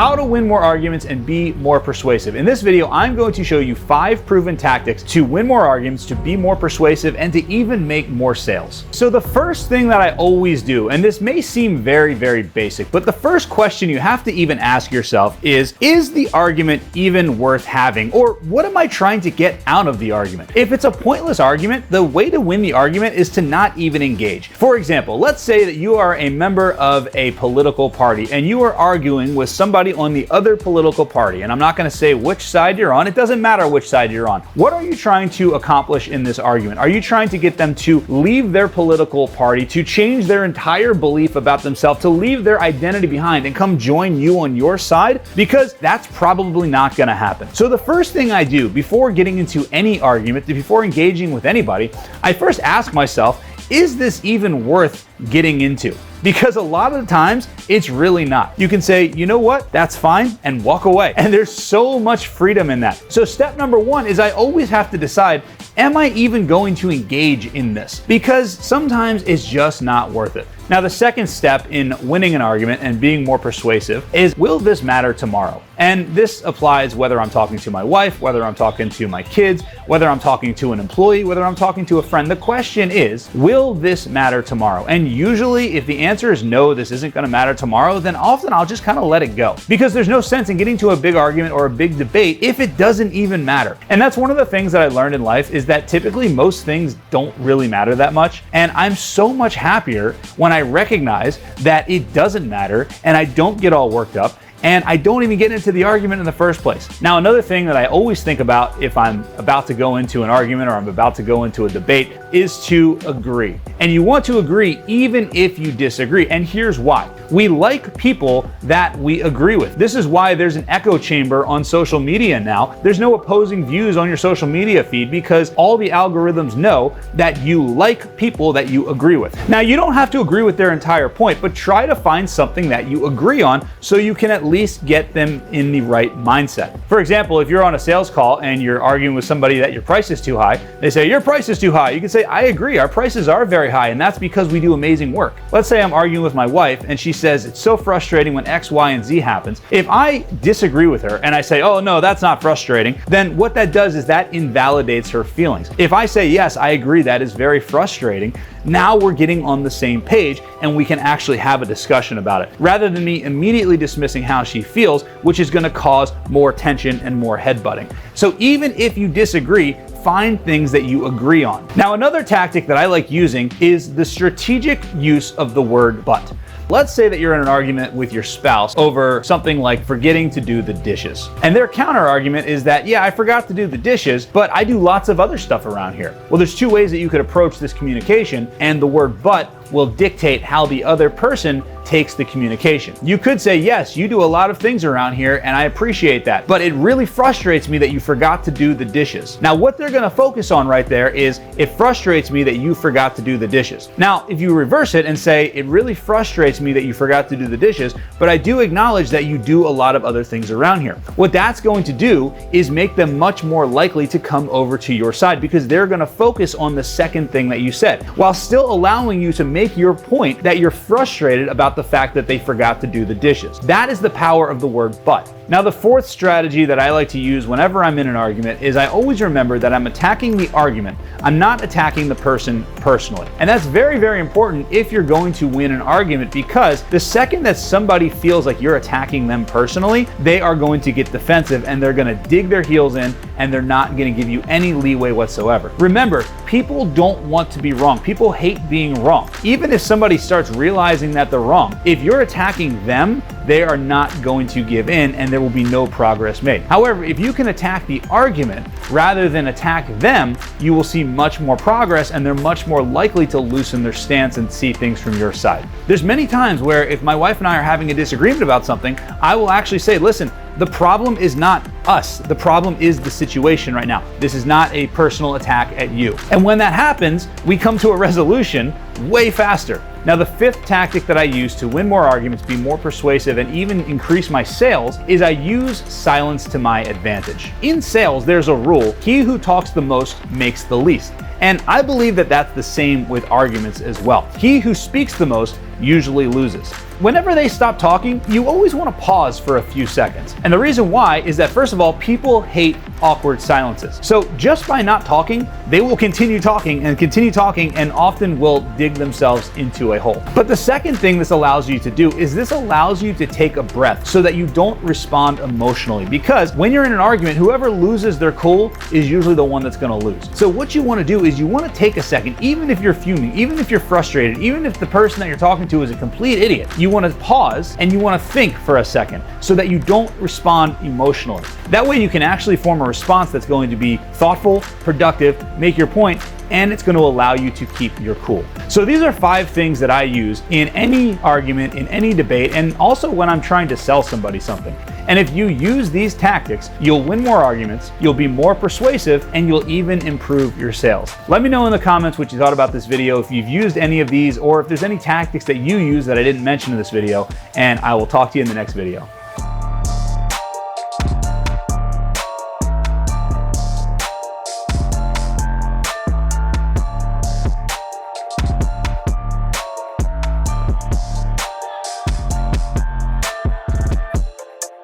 how to win more arguments and be more persuasive. In this video, I'm going to show you 5 proven tactics to win more arguments, to be more persuasive, and to even make more sales. So the first thing that I always do, and this may seem very, very basic, but the first question you have to even ask yourself is the argument even worth having? Or what am I trying to get out of the argument? If it's a pointless argument, the way to win the argument is to not even engage. For example, let's say that you are a member of a political party and you are arguing with somebody on the other political party, and I'm not going to say which side you're on. It doesn't matter which side you're on. What are you trying to accomplish in this argument? Are you trying to get them to leave their political party, to change their entire belief about themselves, to leave their identity behind and come join you on your side? Because that's probably not going to happen. So the first thing I do before getting into any argument, before engaging with anybody, I first ask myself, is this even worth getting into? Because a lot of the times it's really not. You can say, you know what, that's fine, and walk away. And there's so much freedom in that. So step number 1 is I always have to decide, am I even going to engage in this? Because sometimes it's just not worth it. Now, the second step in winning an argument and being more persuasive is, will this matter tomorrow? And this applies whether I'm talking to my wife, whether I'm talking to my kids, whether I'm talking to an employee, whether I'm talking to a friend. The question is, will this matter tomorrow? And usually if the answer is no, this isn't going to matter tomorrow, then often I'll just kind of let it go. Because there's no sense in getting to a big argument or a big debate if it doesn't even matter. And that's one of the things that I learned in life, is that typically most things don't really matter that much. And I'm so much happier when I recognize that it doesn't matter and I don't get all worked up and I don't even get into the argument in the first place. Now, another thing that I always think about if I'm about to go into an argument or I'm about to go into a debate is to agree. And you want to agree even if you disagree. And here's why. We like people that we agree with. This is why there's an echo chamber on social media now. There's no opposing views on your social media feed because all the algorithms know that you like people that you agree with. Now, you don't have to agree with their entire point, but try to find something that you agree on so you can at least get them in the right mindset. For example, if you're on a sales call and you're arguing with somebody that your price is too high, they say, your price is too high. You can say, I agree, our prices are very high, and that's because we do amazing work. Let's say I'm arguing with my wife and she says, it's so frustrating when X, Y, and Z happens. If I disagree with her and I say, oh no, that's not frustrating, then what that does is that invalidates her feelings. If I say, yes, I agree, that is very frustrating, now we're getting on the same page and we can actually have a discussion about it, rather than me immediately dismissing how she feels, which is going to cause more tension and more headbutting. So even if you disagree, find things that you agree on. Now, another tactic that I like using is the strategic use of the word but. Let's say that you're in an argument with your spouse over something like forgetting to do the dishes. And their counter argument is that, yeah, I forgot to do the dishes, but I do lots of other stuff around here. Well, there's 2 ways that you could approach this communication, and the word but will dictate how the other person takes the communication. You could say, yes, you do a lot of things around here and I appreciate that, but it really frustrates me that you forgot to do the dishes. Now, what they're going to focus on right there is, it frustrates me that you forgot to do the dishes. Now, if you reverse it and say, it really frustrates me that you forgot to do the dishes, but I do acknowledge that you do a lot of other things around here. What that's going to do is make them much more likely to come over to your side, because they're going to focus on the second thing that you said, while still allowing you to make your point that you're frustrated about the fact that they forgot to do the dishes. That is the power of the word but. Now, the fourth strategy that I like to use whenever I'm in an argument is I always remember that I'm attacking the argument. I'm not attacking the person personally. And that's very, very important if you're going to win an argument, because the second that somebody feels like you're attacking them personally, they are going to get defensive and they're going to dig their heels in and they're not going to give you any leeway whatsoever. Remember, people don't want to be wrong. People hate being wrong. Even if somebody starts realizing that they're wrong, if you're attacking them, they are not going to give in and there will be no progress made. However, if you can attack the argument rather than attack them, you will see much more progress and they're much more likely to loosen their stance and see things from your side. There's many times where if my wife and I are having a disagreement about something, I will actually say, listen, the problem is not us. The problem is the situation right now. This is not a personal attack at you. And when that happens, we come to a resolution way faster. Now, the fifth tactic that I use to win more arguments, be more persuasive, and even increase my sales is I use silence to my advantage. In sales, there's a rule: he who talks the most makes the least. And I believe that that's the same with arguments as well. He who speaks the most usually loses. whenever they stop talking, you always want to pause for a few seconds. And the reason why is that, first of all, people hate awkward silences. So just by not talking, they will continue talking and often will dig themselves into a hole. But the second thing this allows you to do is this allows you to take a breath so that you don't respond emotionally. Because when you're in an argument, whoever loses their cool is usually the one that's going to lose. So what you want to do is you want to take a second, even if you're fuming, even if you're frustrated, even if the person that you're talking to is a complete idiot, you want to pause and you want to think for a second so that you don't respond emotionally. That way you can actually form a response that's going to be thoughtful, productive, make your point, and it's going to allow you to keep your cool. So these are 5 things that I use in any argument, in any debate, and also when I'm trying to sell somebody something. And if you use these tactics, you'll win more arguments, you'll be more persuasive, and you'll even improve your sales. Let me know in the comments what you thought about this video, if you've used any of these, or if there's any tactics that you use that I didn't mention in this video, and I will talk to you in the next video.